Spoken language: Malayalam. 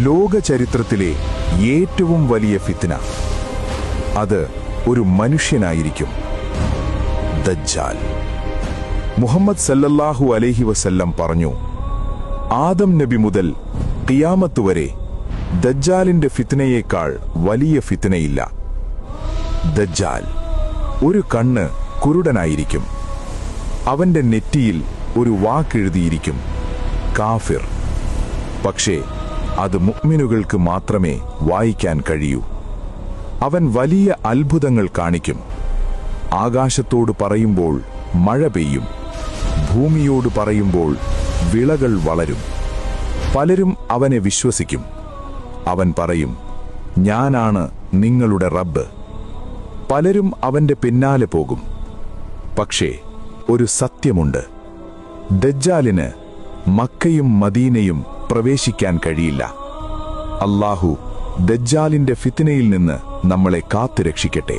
ലോക ചരിത്രത്തിലെ ഏറ്റവും വലിയ ഫിത്ന അത് ഒരു മനുഷ്യനായിരിക്കും, ദജ്ജാൽ. മുഹമ്മദ് സല്ലല്ലാഹു അലൈഹി വസല്ലം പറഞ്ഞു, ആദം നബി മുതൽ ഖിയാമത്ത് വരെ ദജ്ജാലിന്റെ ഫിത്നയേക്കാൾ വലിയ ഫിത്നയില്ല. ദജ്ജാൽ ഒരു കണ്ണ് കുരുടനായിരിക്കും. അവന്റെ നെറ്റിയിൽ ഒരു വാക്കെഴുതിയിരിക്കും, കാഫിർ. പക്ഷേ അത് മുഅ്മിനുകൾക്ക് മാത്രമേ വായിക്കാൻ കഴിയൂ. അവൻ വലിയ അത്ഭുതങ്ങൾ കാണിക്കും. ആകാശത്തോട് പറയുമ്പോൾ മഴ പെയ്യും, ഭൂമിയോട് പറയുമ്പോൾ വിളകൾ വളരും. പലരും അവനെ വിശ്വസിക്കും. അവൻ പറയും, ഞാനാണ് നിങ്ങളുടെ റബ്ബ്. പലരും അവന്റെ പിന്നാലെ പോകും. പക്ഷേ ഒരു സത്യമുണ്ട്, ദജ്ജാലിന് മക്കയും മദീനയും പ്രവേശിക്കാൻ കഴിയില്ല. അല്ലാഹു ദജ്ജാലിന്റെ ഫിത്നയിൽ നിന്ന് നമ്മളെ കാത്തുരക്ഷിക്കട്ടെ.